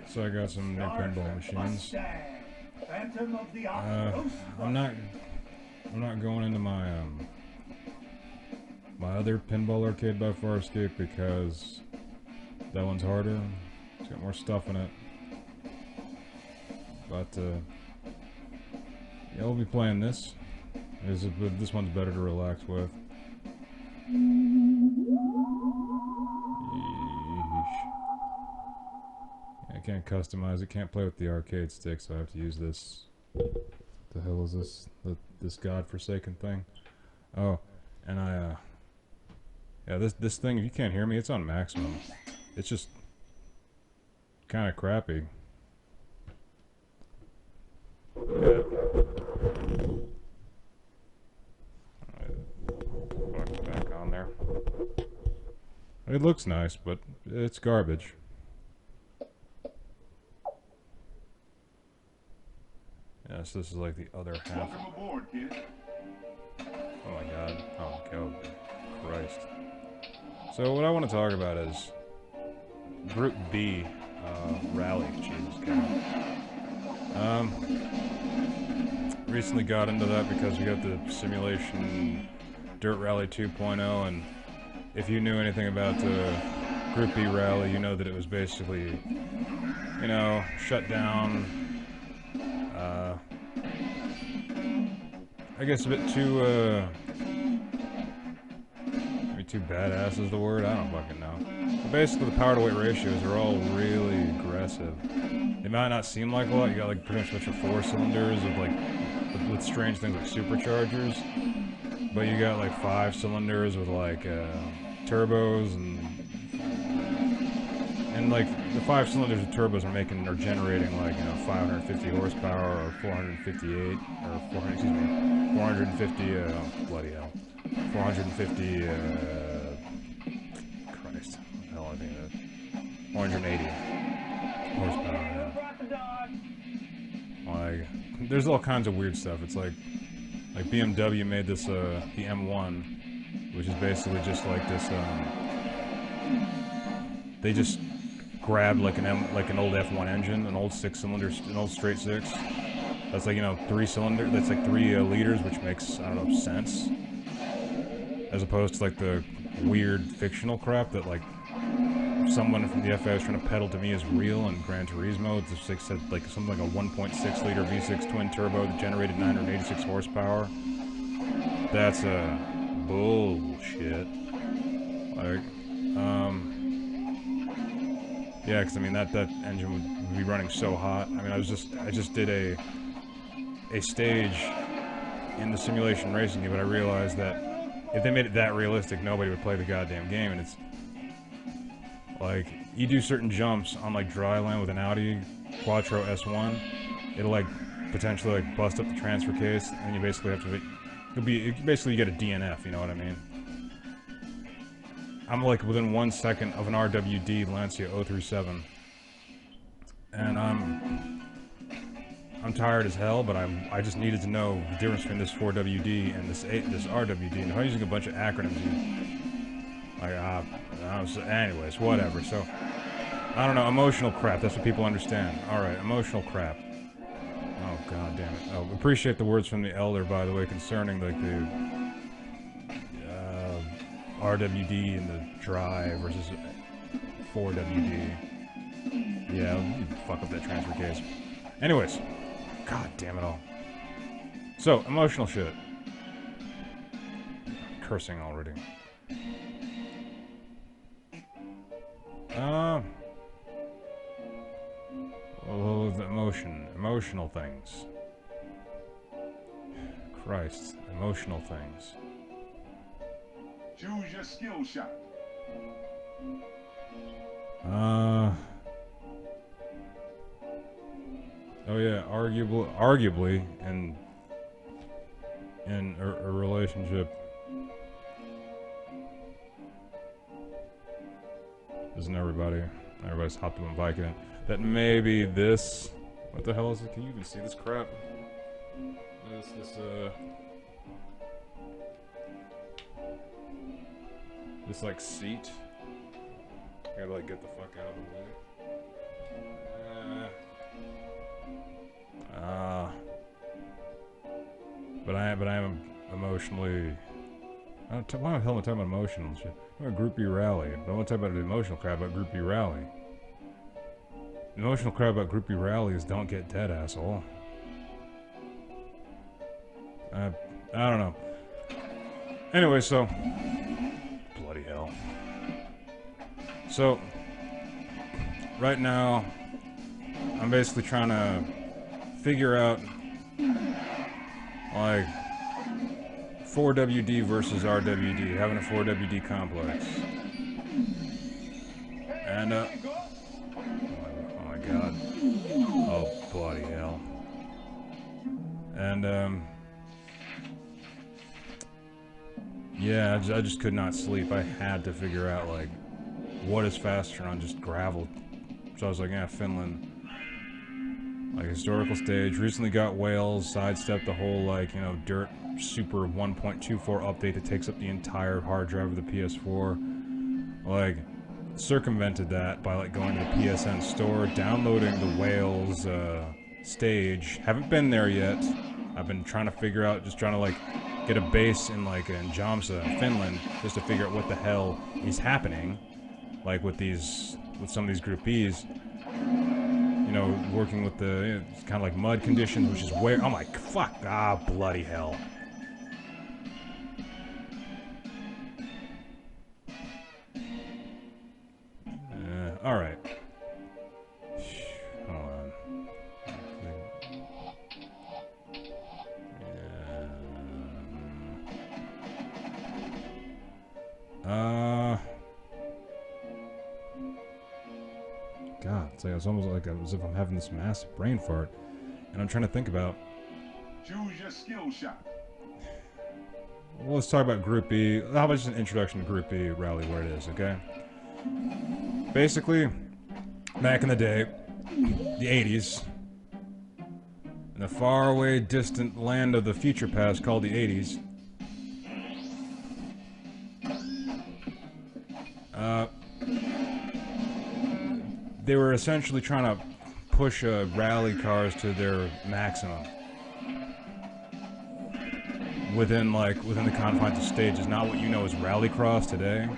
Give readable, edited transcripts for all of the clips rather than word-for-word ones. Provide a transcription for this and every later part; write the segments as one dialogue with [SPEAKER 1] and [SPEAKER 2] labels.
[SPEAKER 1] So I got some new pinball machines. I'm not going into my my other pinball arcade by Farscape because that one's harder. It's got more stuff in it. But yeah, we'll be playing this. This one's better to relax with. Yeesh. I can't customize it. Can't play with the arcade stick, so I have to use this. What the hell is this? This godforsaken thing? Oh, and yeah, this thing. If you can't hear me, it's on maximum. It's just kind of crappy. Yeah. Back on there. It looks nice, but it's garbage. Yes, this is like the other half.
[SPEAKER 2] Welcome aboard, kid.
[SPEAKER 1] Oh my god. Oh god. Christ. So what I want to talk about is Group B rally. Jesus God. Recently got into that because we got the simulation Dirt Rally 2.0, and if you knew anything about Group B rally, you know that it was basically, you know, shut down. I guess a bit too, maybe too badass is the word, I don't fucking know. But basically the power to weight ratios are all really aggressive. They might not seem like a lot, you got like pretty much a 4 cylinders of like, with strange things like superchargers. But you got like 5 cylinders with like, turbos and like the 5 cylinders of turbos are generating like, you know, 550 horsepower or 458 or 400, excuse me, 450 bloody hell, 450 Christ, what the hell I think that 480 horsepower. Yeah. Like there's all kinds of weird stuff. It's like BMW made this the M1, which is basically just like this they just grabbed like an old F1 engine, an old 6-cylinder, an old straight 6. That's like, you know, 3-cylinder. That's like 3 liters, which makes, I don't know, sense. As opposed to like the weird fictional crap that like someone from the FA is trying to peddle to me as real in Gran Turismo. It's just like something like a 1.6 liter V6 twin turbo that generated 986 horsepower. That's bullshit. Like, yeah, because I mean that engine would be running so hot. I mean, I just did a stage in the simulation racing game, but I realized that if they made it that realistic, nobody would play the goddamn game. And it's like you do certain jumps on like dry land with an Audi Quattro S1, it'll like potentially like bust up the transfer case, and you basically have to. Basically you get a DNF. You know what I mean? I'm like within 1 second of an RWD Lancia 037, and I'm tired as hell, but I just needed to know the difference between this 4WD and this RWD. And if I'm using a bunch of acronyms, anyways, whatever. So I don't know, emotional crap. That's what people understand. All right, emotional crap. Oh god damn it. Oh, appreciate the words from the elder, by the way, concerning like the RWD and the dry versus 4WD. Yeah, you fuck up that transfer case. Anyways, god damn it all. So, emotional shit. Cursing already. Well, the emotional things. Christ, emotional things.
[SPEAKER 2] Choose your skill shot.
[SPEAKER 1] Oh yeah, arguably, in a relationship, isn't everybody's hopped up on bike in, that maybe this, what the hell is it? Can you even see this crap? This like seat. I gotta like get the fuck out of the way. but I am emotionally... why the hell am I talking about emotional shit? I'm a Group B rally. But I want to talk about the emotional crap about Group B rally. The emotional crap about Group B rally is don't get dead, asshole. I don't know. Anyway, so... Bloody hell. So... Right now... I'm basically trying to... figure out... like... 4WD versus RWD, having a 4WD complex. And, oh my god. Oh, bloody hell. And, yeah, I just could not sleep. I had to figure out, like, what is faster on just gravel. So I was like, yeah, Finland. Like, historical stage. Recently got Wales, sidestepped the whole, like, you know, dirt super 1.24 update that takes up the entire hard drive of the PS4. Like, circumvented that by, like, going to the PSN store, downloading the Wales, stage. Haven't been there yet. I've been trying to figure out, just trying to, like, get a base in, like, in Jamsa, Finland, just to figure out what the hell is happening. Like, with some of these Group Bs. You know, working with the, you know, kind of like mud conditions, which is where, oh my, fuck, ah, bloody hell. Alright. Hold on. God, it's almost like as if I'm having this massive brain fart, and I'm trying to think about.
[SPEAKER 2] Choose your skill shot.
[SPEAKER 1] Well, let's talk about Group B. How about just an introduction to Group B rally, where it is, okay? Basically, back in the day, the 80s, in the faraway, distant land of the future past called the 80s, they were essentially trying to push rally cars to their maximum within the confines of stages. Not what you know as rallycross today.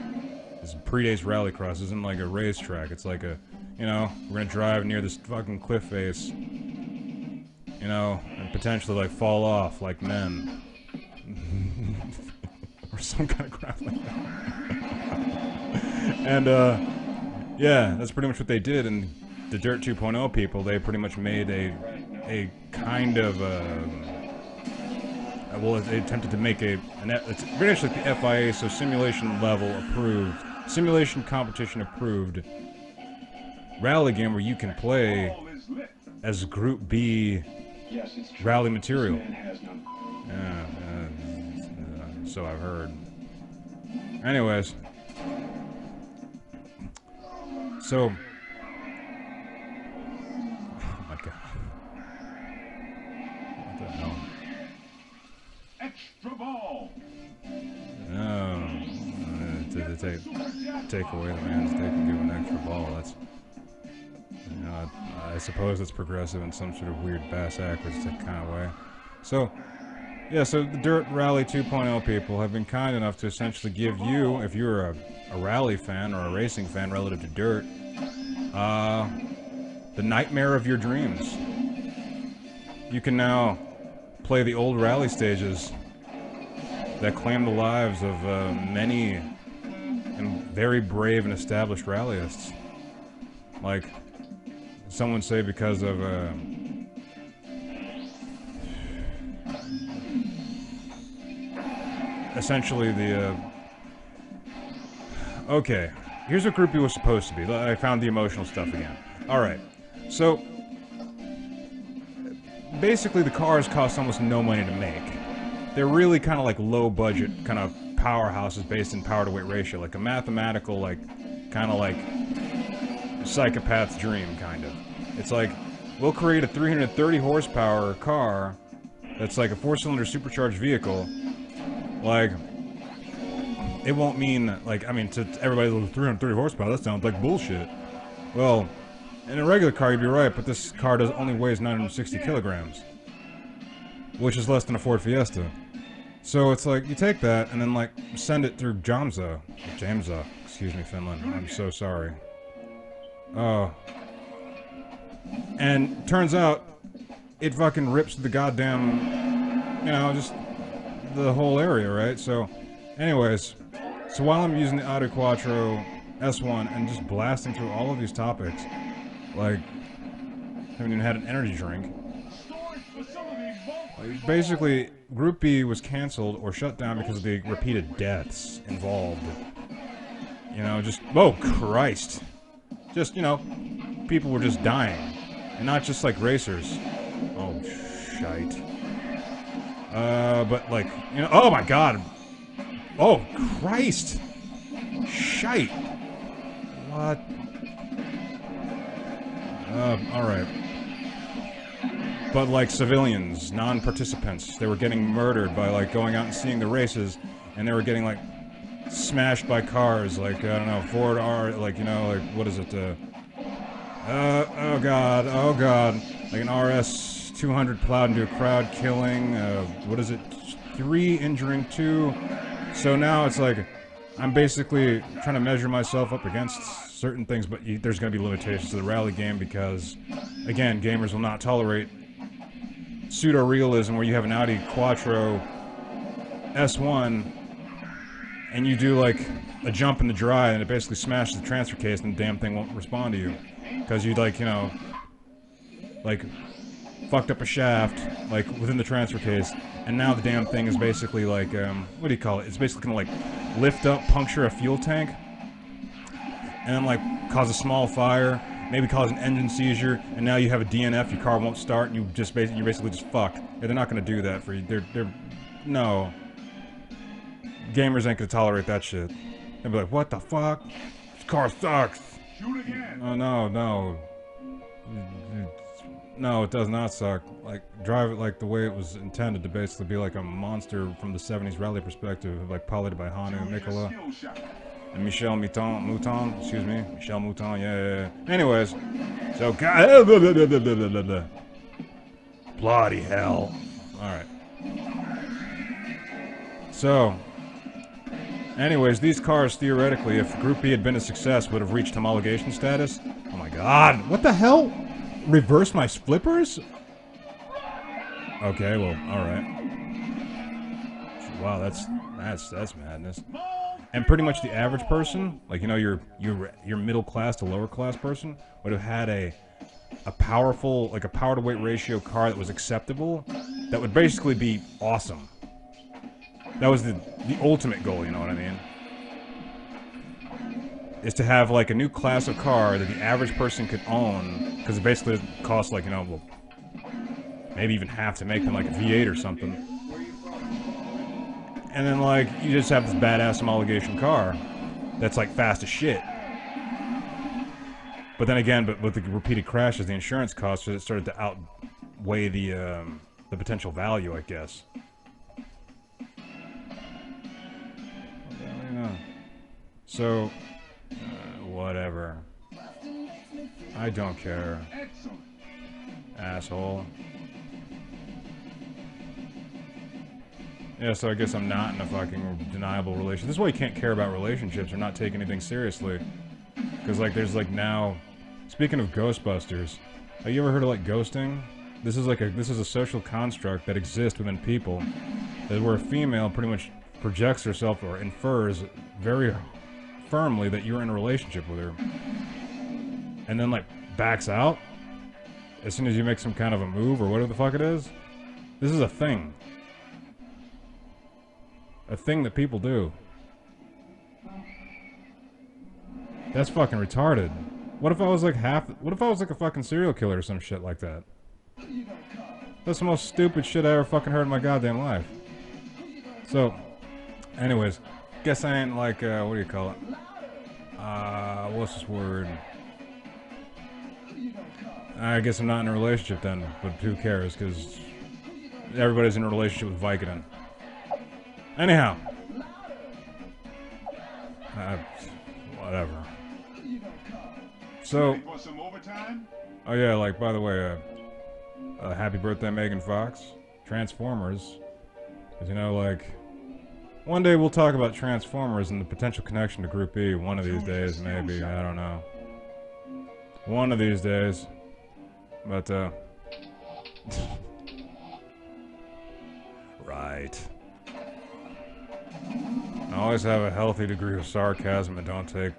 [SPEAKER 1] This predates rallycross. This isn't like a racetrack. It's like a, you know, we're gonna drive near this fucking cliff face, you know, and potentially like fall off like men, or some kind of crap like that. And yeah, that's pretty much what they did. And the Dirt 2.0 people, they pretty much made a kind of well, they attempted to make it's pretty much like the FIA, so simulation level approved, simulation competition approved rally game where you can play as Group B rally material. So I've heard. Anyways, so, oh my god, what the hell?
[SPEAKER 2] Extra ball.
[SPEAKER 1] No, take away the man's dick and give him an extra ball. That's, you know, I suppose it's progressive in some sort of weird bass backwards kind of way. So, yeah, so the Dirt Rally 2.0 people have been kind enough to essentially give you, if you're a rally fan or a racing fan relative to Dirt, the nightmare of your dreams. You can now play the old rally stages that claim the lives of many and very brave and established rallyists. Like, some would say because of essentially the okay, here's what Group B was supposed to be. I found the emotional stuff again. Alright, so basically the cars cost almost no money to make. They're really kind of like low budget kind of powerhouses based in power to weight ratio, like a mathematical, like kind of like psychopath's dream, kind of. It's like, we'll create a 330 horsepower car that's like a 4-cylinder supercharged vehicle. Like, it won't mean, like, I mean, to everybody with 330 horsepower, that sounds like bullshit. Well, in a regular car, you'd be right, but this car only weighs 960 kilograms. Which is less than a Ford Fiesta. So it's like, you take that and then like send it through Jamza. Excuse me, Finland. I'm so sorry. Oh. And turns out, it fucking rips the goddamn, you know, just the whole area, right? So, anyways, so while I'm using the Audio Quattro S1 and just blasting through all of these topics, like, haven't even had an energy drink. Like, basically, Group B was canceled or shut down because of the repeated deaths involved. You know, just, oh Christ. Just, you know, people were just dying. And not just like racers. Oh, shite. But like, you know, oh my god. Oh, Christ. Shite. What? Alright. But like civilians, non-participants, they were getting murdered by like going out and seeing the races, and they were getting like smashed by cars, like, I don't know, Ford R, like, you know, like, what is it, oh god, like an RS 200 plowed into a crowd, killing, what is it, 3, injuring 2, so now it's like, I'm basically trying to measure myself up against certain things, but there's gonna be limitations to the rally game because, again, gamers will not tolerate pseudo-realism where you have an Audi Quattro S1 and you do like a jump in the dry and it basically smashes the transfer case and the damn thing won't respond to you. Because you like, you know, like fucked up a shaft, like within the transfer case, and now the damn thing is basically like, what do you call it? It's basically gonna like lift up, puncture a fuel tank, and then like cause a small fire, maybe cause an engine seizure, and now you have a DNF, your car won't start, and you're basically just fucked. Yeah, they're not gonna do that for you. No. Gamers ain't gonna tolerate that shit. They'll be like, what the fuck? This car sucks.
[SPEAKER 2] Shoot again.
[SPEAKER 1] Oh, no. No, it does not suck. Like, drive it like the way it was intended to basically be like a monster from the 70s rally perspective, like piloted by Hanu Mikola and Michel Mouton, excuse me. Michel Mouton, yeah. Anyways, so, bloody hell. Alright. So, anyways, these cars, theoretically, if Group B had been a success, would have reached homologation status. Oh my god, what the hell? Reverse my flippers? Okay, well, alright. Wow, that's madness. And pretty much the average person, like, you know, your middle class to lower class person, would have had a powerful, like a power to weight ratio car that was acceptable, that would basically be awesome. That was the ultimate goal, you know what I mean? Is to have, like, a new class of car that the average person could own, because it basically costs, like, you know, well, maybe even half to make than, like, a V8 or something. And then, like, you just have this badass homologation car that's, like, fast as shit. But then again, but with the repeated crashes, the insurance costs, it started to outweigh the potential value, I guess. So, whatever. I don't care. Asshole. Yeah, so I guess I'm not in a fucking deniable relationship. This is why you can't care about relationships or not take anything seriously. Because, like, there's, like, now... Speaking of Ghostbusters, have you ever heard of, like, ghosting? This is a social construct that exists within people. That where a female pretty much projects herself or infers very firmly that you're in a relationship with her. And then, like, backs out as soon as you make some kind of a move or whatever the fuck it is. This is a thing. A thing that people do. That's fucking retarded. What if I was like what if I was like a fucking serial killer or some shit like that? That's the most stupid shit I ever fucking heard in my goddamn life. So, anyways, guess I ain't like, what do you call it? What's this word? I guess I'm not in a relationship then, but who cares, because everybody's in a relationship with Vicodin. Anyhow. Whatever. So, oh yeah, like, by the way, happy birthday Megan Fox. Transformers. 'Cause, you know, like, one day we'll talk about Transformers and the potential connection to Group E. One of these days, maybe. I don't know. One of these days. But, right. I always have a healthy degree of sarcasm and don't take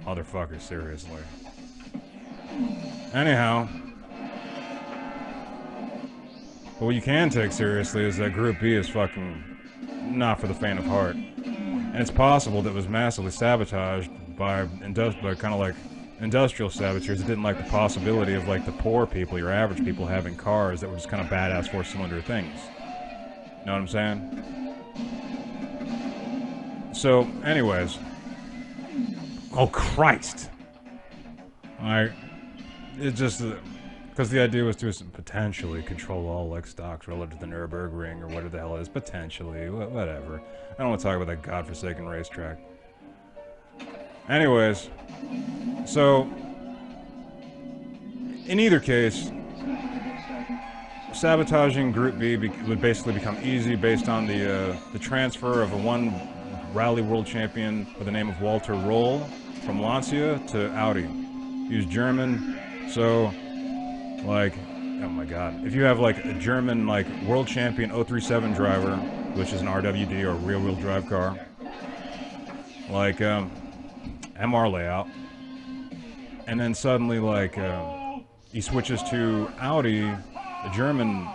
[SPEAKER 1] motherfuckers seriously. Anyhow. But what you can take seriously is that Group B is fucking not for the faint of heart. And it's possible that it was massively sabotaged by kind of like industrial saboteurs that didn't like the possibility of like the poor people, your average people, having cars that were just kind of badass four-cylinder things. Know what I'm saying? So, anyways. Oh, Christ! It's just... because the idea was to potentially control all, like, stocks relative to the Nürburgring, or whatever the hell it is. Potentially. Whatever. I don't want to talk about that godforsaken racetrack. Anyways. So... in either case... sabotaging Group B would basically become easy based on the transfer of one rally world champion by the name of Walter Roll from Lancia to Audi. He was German, so, like, oh my god. If you have, like, a German, like, world champion 037 driver, which is an RWD or rear-wheel drive car, like, MR layout, and then suddenly, like, he switches to Audi, a German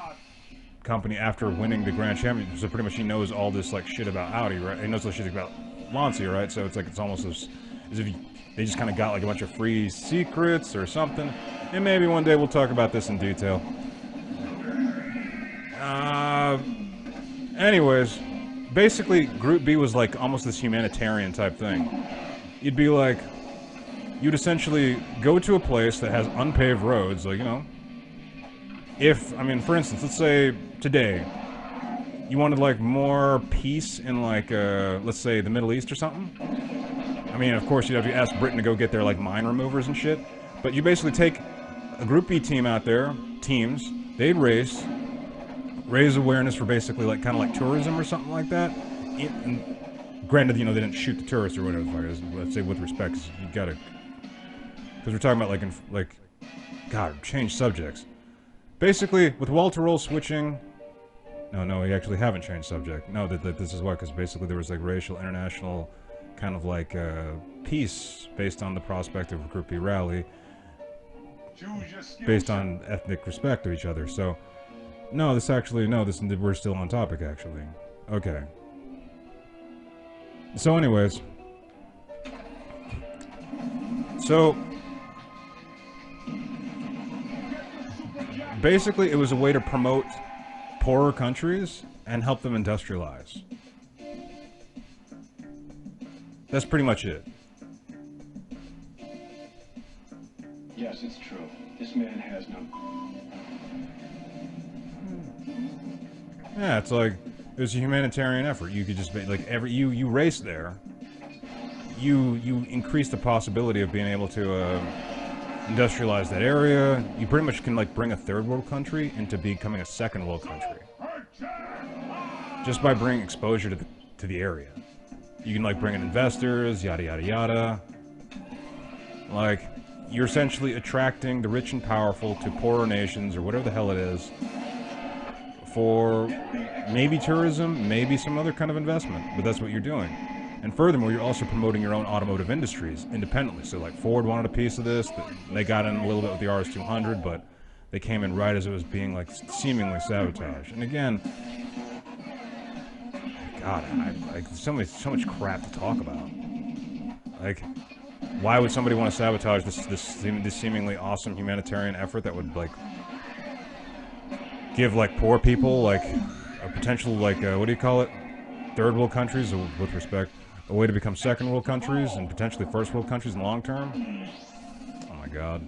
[SPEAKER 1] company, after winning the Grand Championship, so pretty much he knows all this, like, shit about Audi, right? He knows all shit about Lancia, right? So it's like, it's almost as if they just kind of got, like, a bunch of free secrets or something. And maybe one day we'll talk about this in detail. Anyways, basically, Group B was, like, almost this humanitarian type thing. You'd be like, you'd essentially go to a place that has unpaved roads, like, you know, I mean, for instance, let's say today, you wanted, like, more peace in, like, let's say the Middle East or something. I mean, of course, you'd have to ask Britain to go get their, like, mine removers and shit. But you basically take a Group B team out there, teams, they'd raise awareness for basically, like, kind of like tourism or something like that. And granted, you know, they didn't shoot the tourists or whatever the fuck it is. Let's say with respect, 'cause you gotta... because we're talking about, like, God, change subjects. Basically, with Walter Roll switching... No, we actually haven't changed subject. No, this is why, because basically there was, like, racial, international, kind of like, peace based on the prospect of a Group B rally, based on ethnic respect of each other. So, we're still on topic, actually. Okay. So, anyways. So... basically, it was a way to promote poorer countries and help them industrialize. That's pretty much it.
[SPEAKER 3] Yes, it's true. This man has no...
[SPEAKER 1] Yeah, it's like, it was a humanitarian effort. You could just, like, you race there. You increase the possibility of being able to, industrialize that area. You pretty much can, like, bring a third world country into becoming a second world country. Just by bringing exposure to the area. You can, like, bring in investors, yada yada yada. Like, you're essentially attracting the rich and powerful to poorer nations, or whatever the hell it is, for maybe tourism, maybe some other kind of investment, but that's what you're doing. And furthermore, you're also promoting your own automotive industries independently. So, like, Ford wanted a piece of this. They got in a little bit with the RS200, but they came in right as it was being, like, seemingly sabotaged. And again, God, there's so much crap to talk about. Like, why would somebody want to sabotage this seemingly awesome humanitarian effort that would, like, give, like, poor people, like, a potential, like, what do you call it? Third world countries, with respect. A way to become second world countries and potentially first world countries in the long term? Oh my god.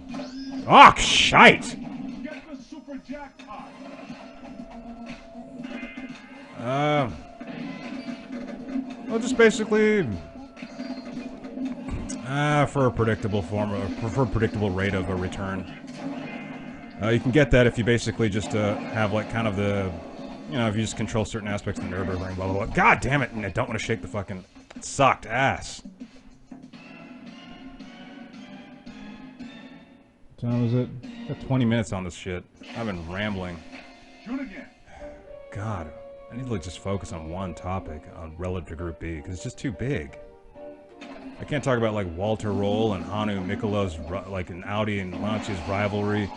[SPEAKER 1] Oh, shite! Well, just basically... for a predictable predictable rate of a return. You can get that if you basically just, have, like, kind of the you know, if you just control certain aspects of the Nürburgring, blah, blah, blah. God damn it, and I don't want to shake the fucking... It sucked ass. What time is it? Got 20 minutes on this shit. I've been rambling.
[SPEAKER 2] Shoot again.
[SPEAKER 1] God, I need to like just focus on one topic on relative to Group B, because it's just too big. I can't talk about like Walter Roll and Hannu Mikula's, like an Audi and Lancia's rivalry,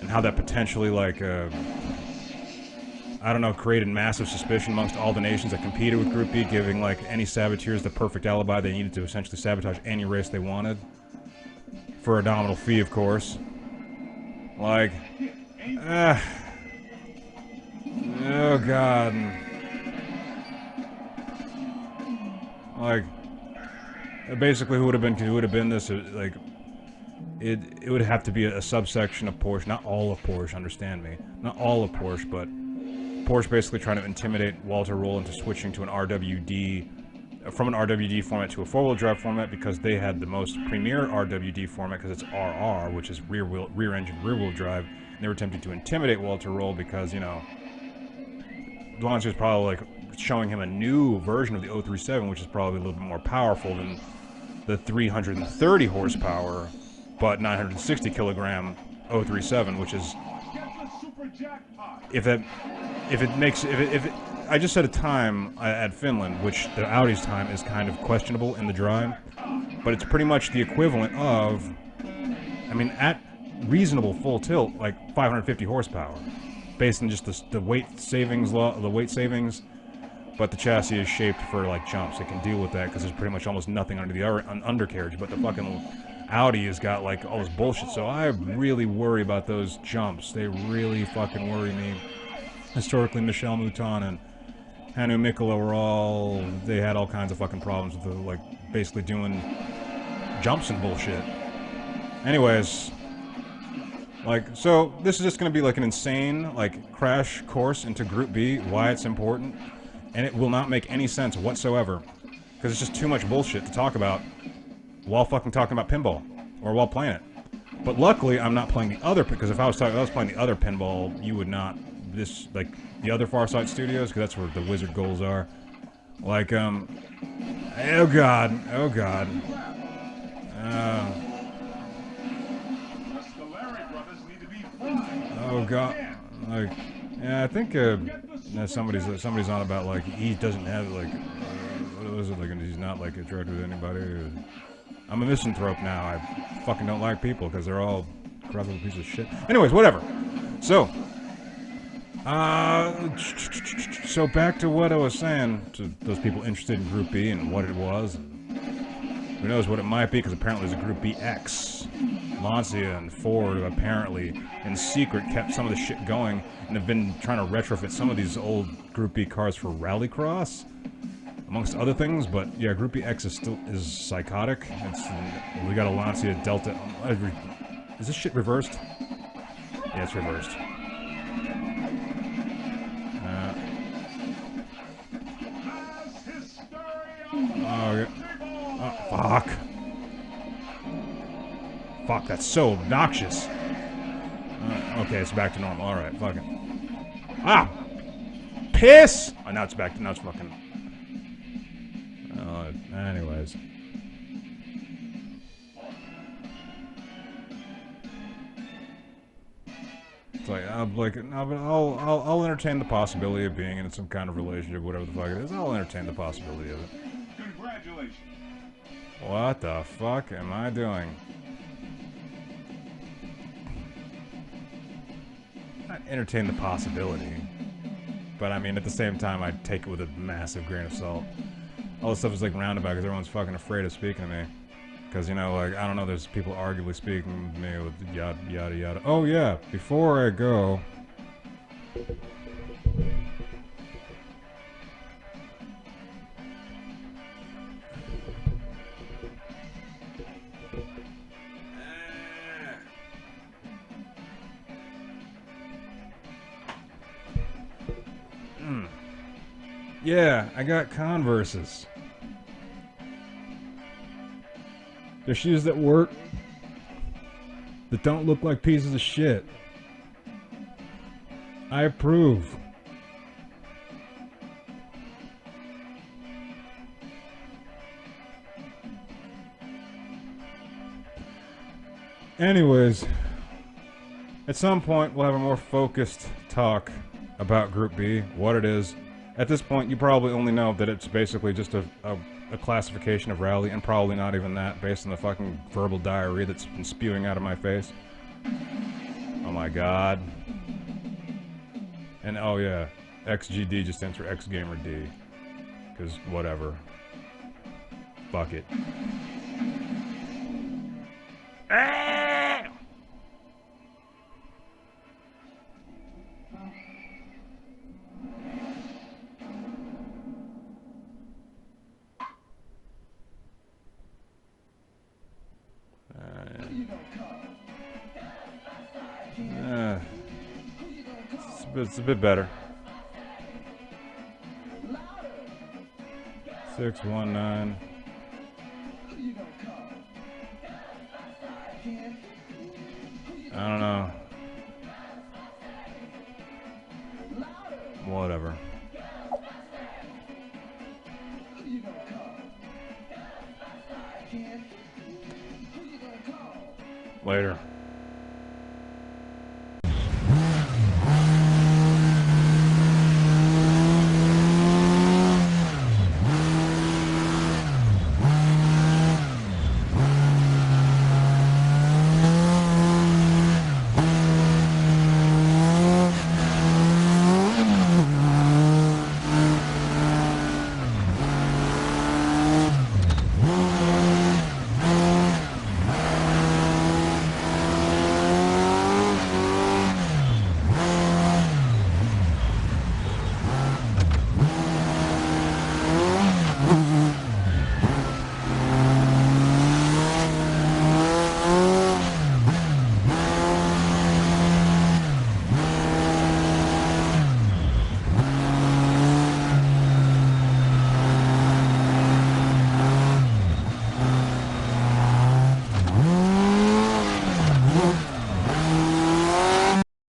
[SPEAKER 1] and how that potentially like, I don't know, created massive suspicion amongst all the nations that competed with Group B, giving like any saboteurs the perfect alibi they needed to essentially sabotage any race they wanted. For a nominal fee, of course. Like, oh god. Like, basically, who would have been this? Like, it would have to be a subsection of Porsche, not all of Porsche. Understand me, not all of Porsche, but Porsche basically trying to intimidate Walter Roll into switching to an RWD, from an RWD format to a four-wheel drive format, because they had the most premier RWD format, because it's RR, which is rear engine, rear-wheel drive. And they were attempting to intimidate Walter Roll because, you know, Lancia was probably like showing him a new version of the 037, which is probably a little bit more powerful than the 330 horsepower, but 960 kilogram 037, which is, I just set a time at Finland, which the Audi's time is kind of questionable in the drive, but it's pretty much the equivalent of, I mean, at reasonable full tilt, like 550 horsepower, based on just the weight savings but the chassis is shaped for like jumps. It can deal with that because there's pretty much almost nothing under the undercarriage, but the fucking Audi has got like all this bullshit, so I really worry about those jumps. They really fucking worry me. Historically, Michel Mouton and Hannu Mikula they had all kinds of fucking problems with like basically doing jumps and bullshit. Anyways, like, so this is just gonna be like an insane like crash course into Group B, why it's important, and it will not make any sense whatsoever, because it's just too much bullshit to talk about while fucking talking about pinball, or while playing it. But luckily, I'm not playing the other, because if I was playing the other pinball, you would not, like, the other Farside Studios, because that's where the wizard goals are. Like, oh god, oh god. Oh god, like, yeah, I think, somebody's on about, like, he doesn't have, like, what was it, like, he's not, like, attracted to anybody. I'm a misanthrope now. I fucking don't like people because they're all corruptible pieces of shit. Anyways, whatever. So, so back to what I was saying to those people interested in Group B and what it was. And who knows what it might be, because apparently there's a Group BX. Lancia and Ford apparently, in secret, kept some of the shit going and have been trying to retrofit some of these old Group B cars for rallycross, amongst other things. But yeah, Group BX is psychotic. We got a Lancia Delta. Is this shit reversed? Yeah, it's reversed. Oh, fuck. Fuck, that's so obnoxious. Okay, it's back to normal. Alright, fucking. Ah! Piss! Oh, now it's back to, now it's fucking. Anyways. It's like, no, but I'll entertain the possibility of being in some kind of relationship, whatever the fuck it is. I'll entertain the possibility of it.
[SPEAKER 2] Congratulations.
[SPEAKER 1] What the fuck am I doing? I entertain the possibility, but I mean, at the same time, I take it with a massive grain of salt. All this stuff is like roundabout because everyone's fucking afraid of speaking to me. Because, you know, like, I don't know, there's people arguably speaking to me with yada yada yada. Oh yeah, before I go. Yeah, I got Converses. They're shoes that work, that don't look like pieces of shit. I approve. Anyways, at some point we'll have a more focused talk about Group B, what it is. At this point, you probably only know that it's basically just a classification of rally, and probably not even that, based on the fucking verbal diarrhea that's been spewing out of my face. Oh my god. And oh yeah, XGD just stands for XGamerD. Because whatever. Fuck it. Ah! It's a bit better. 619. I don't know. Whatever. Later.